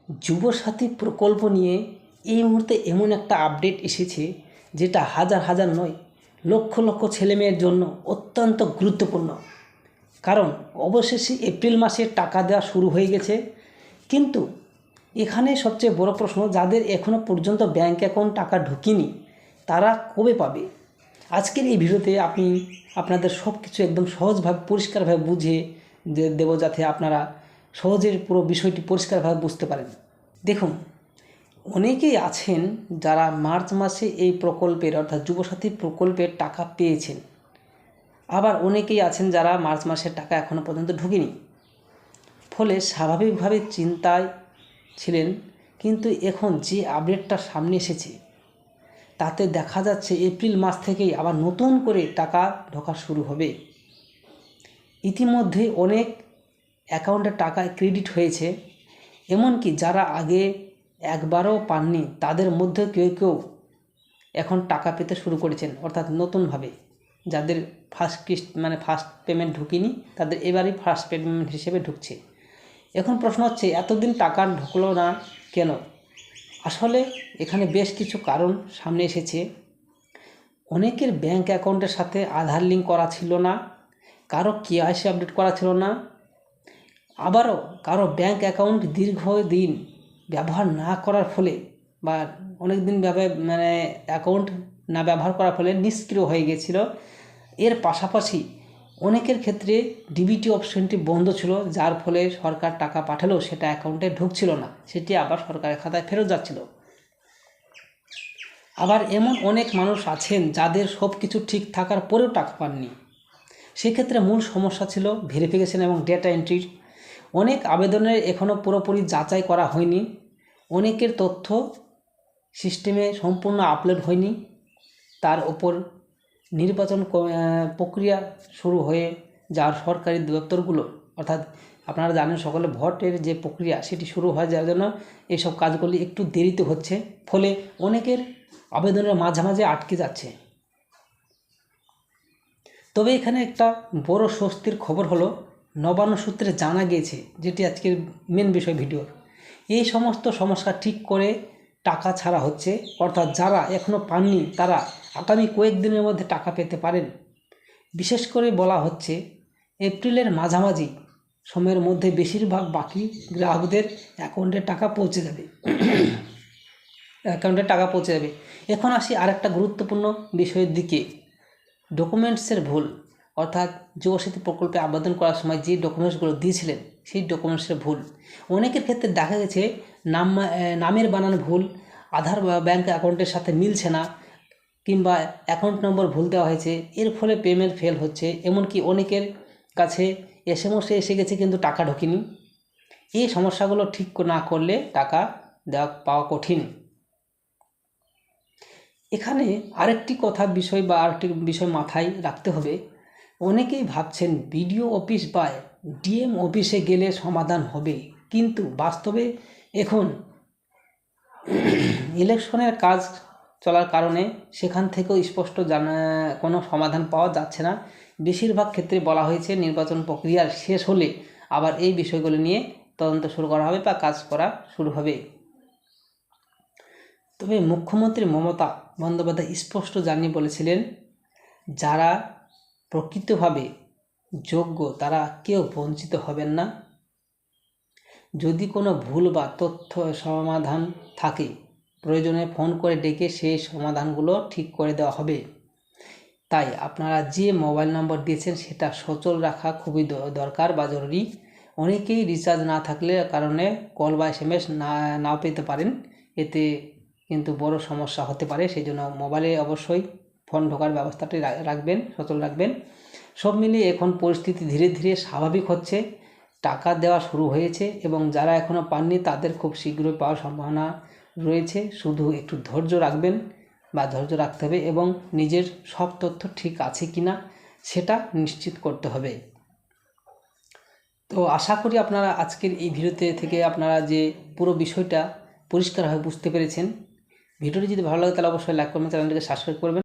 যুবসাথী প্রকল্প নিয়ে এই মুহূর্তে এমন একটা আপডেট এসেছে যেটা হাজার হাজার নয় লক্ষ লক্ষ ছেলেমেয়ের জন্য অত্যন্ত গুরুত্বপূর্ণ। কারণ অবশেষে এপ্রিল মাসে টাকা দেওয়া শুরু হয়ে গেছে, কিন্তু এখানে সবচেয়ে বড় প্রশ্ন, যাদের এখনও পর্যন্ত ব্যাঙ্ক অ্যাকাউন্ট টাকা ঢোকেনি তারা কবে পাবে। আজকের এই ভিডিওতে আপনাদের সব কিছু একদম সহজভাবে পরিষ্কারভাবে বুঝিয়ে দেব, যাতে আপনারা সহজে পুরো বিষয়টি পরিষ্কারভাবে বুঝতে পারেন। দেখুন, অনেকেই আছেন যারা মার্চ মাসে এই প্রকল্পের অর্থাৎ যুবসাথী প্রকল্পের টাকা পেয়েছেন, আবার অনেকেই আছেন যারা মার্চ মাসের টাকা এখনও পর্যন্ত ঢুকেনি। ফলে স্বাভাবিকভাবে চিন্তায় ছিলেন, কিন্তু এখন যে আপডেটটা সামনে এসেছে তাতে দেখা যাচ্ছে এপ্রিল মাস থেকেই আবার নতুন করে টাকা ঢোকা শুরু হবে। ইতিমধ্যে অনেক অ্যাকাউন্টে টাকা ক্রেডিট হয়েছে, এমনকি যারা আগে একবারও পাননি তাদের মধ্যে কেউ কেউ এখন টাকা পেতে শুরু করেছেন, অর্থাৎ নতুনভাবে যাদের ফার্স্ট পেমেন্ট ঢুকেনি তাদের এবারই ফার্স্ট পেমেন্ট হিসেবে ঢুকছে। এখন প্রশ্ন হচ্ছে, এতদিন টাকা ঢুকলো না কেন? আসলে এখানে বেশ কিছু কারণ সামনে এসেছে। অনেকের ব্যাঙ্ক অ্যাকাউন্টের সাথে আধার লিঙ্ক করা ছিল না, কারো কেওয়াইসি আপডেট করা ছিল না, আবারও কারো ব্যাঙ্ক অ্যাকাউন্ট দীর্ঘদিন ব্যবহার না করার ফলে বা অনেক দিন অ্যাকাউন্ট না ব্যবহার করার ফলে নিষ্ক্রিয় হয়ে গেছিল। এর পাশাপাশি অনেকের ক্ষেত্রে ডিবিটি অপশনটি বন্ধ ছিল, যার ফলে সরকার টাকা পাঠালেও সেটা অ্যাকাউন্টে ঢুকছিল না, সেটি আবার সরকারের খাতায় ফেরত যাচ্ছিল। আবার এমন অনেক মানুষ আছেন যাদের সব কিছু ঠিক থাকার পরেও টাকা পাননি। সেক্ষেত্রে মূল সমস্যা ছিল ভেরিফিকেশন এবং ডেটা এন্ট্রির। অনেক আবেদনের এখনও পুরোপুরি যাচাই করা হয়নি, অনেকের তথ্য সিস্টেমে সম্পূর্ণ আপলোড হয়নি, তার ওপর নির্বাচন প্রক্রিয়া শুরু হয়ে যাওয়ার সরকারি দপ্তরগুলো, অর্থাৎ আপনারা জানেন সকলে ভোটের যে প্রক্রিয়া সেটি শুরু হয়, যার জন্য এইসব কাজগুলি একটু দেরিতে হচ্ছে, ফলে অনেকের আবেদনের মাঝামাঝি আটকে যাচ্ছে। তবে এখানে একটা বড় স্বস্তির খবর হলো, নবান্ন সূত্রে জানা গিয়েছে, যেটি আজকের মেন বিষয় ভিডিওর, এই সমস্ত সমস্যা ঠিক করে টাকা ছাড়া হচ্ছে, অর্থাৎ যারা এখনও পাননি তারা আগামী কয়েকদিনের মধ্যে টাকা পেতে পারেন। বিশেষ করে বলা হচ্ছে এপ্রিলের মাঝামাঝি সময়ের মধ্যে বেশিরভাগ বাকি গ্রাহকদের অ্যাকাউন্টে টাকা পৌঁছে যাবে। এখন আসি আরেকটা গুরুত্বপূর্ণ বিষয়ের দিকে, ডকুমেন্টসের ভুল, অর্থাৎ যুবসাথী প্রকল্পে আবেদন করার সময় যে ডকুমেন্টসগুলো দিয়েছিলেন সেই ডকুমেন্টসের ভুল। অনেকের ক্ষেত্রে দেখা গেছে নামের বানান ভুল, আধার বা ব্যাঙ্ক অ্যাকাউন্টের সাথে মিলছে না, কিংবা অ্যাকাউন্ট নম্বর ভুল দেওয়া হয়েছে, এর ফলে পেমেন্ট ফেল হচ্ছে। এমনকি অনেকের কাছে এসএমএস এসে গেছে কিন্তু টাকা ঢোকেনি। এই সমস্যাগুলো ঠিক না করলে টাকা পাওয়া কঠিন। এখানে আরেকটি বিষয় মাথায় রাখতে হবে, অনেকেই ভাবছেন বিডিও অফিস বা ডিএম অফিসে গেলে সমাধান হবে, কিন্তু বাস্তবে এখন ইলেকশনের কাজ চলার কারণে সেখান থেকেও স্পষ্ট কোনো সমাধান পাওয়া যাচ্ছে না। বেশিরভাগ ক্ষেত্রে বলা হয়েছে নির্বাচন প্রক্রিয়া শেষ হলে আবার এই বিষয়গুলো নিয়ে তদন্ত শুরু করা হবে বা কাজ করা শুরু হবে। তবে মুখ্যমন্ত্রী মমতা বন্দ্যোপাধ্যায় স্পষ্ট জানিয়ে বলেছিলেন, যারা প্রকৃতভাবে যোগ্য তারা কেউ বঞ্চিত হবেন না। যদি কোনো ভুল বা তথ্য সমাধান থাকে প্রয়োজনে ফোন করে ডেকে সেই সমাধানগুলো ঠিক করে দেওয়া হবে। তাই আপনারা যে মোবাইল নম্বর দিয়েছেন সেটা সচল রাখা খুবই দরকার বা জরুরি। অনেকেই রিচার্জ না থাকলে কারণে কল বা এসএমএস নাও পেতে পারেন, এতে কিন্তু বড় সমস্যা হতে পারে। সেই জন্য মোবাইলে অবশ্যই ফোন ঢোকার ব্যবস্থাটি সচল রাখবেন। সব মিলিয়ে এখন পরিস্থিতি ধীরে ধীরে স্বাভাবিক হচ্ছে, টাকা দেওয়া শুরু হয়েছে এবং যারা এখনও পাননি তাদের খুব শীঘ্রই পাওয়ার সম্ভাবনা রয়েছে। শুধু একটু ধৈর্য রাখতে হবে এবং নিজের সব তথ্য ঠিক আছে কিনা সেটা নিশ্চিত করতে হবে। তো আশা করি আপনারা আজকের এই ভিডিওতে থেকে আপনারা যে পুরো বিষয়টা পরিষ্কারভাবে বুঝতে পেরেছেন। ভিডিওটি যদি ভালো লাগে তাহলে অবশ্যই লাইক করবেন, চ্যানেলটিকে সাবস্ক্রাইব করবেন।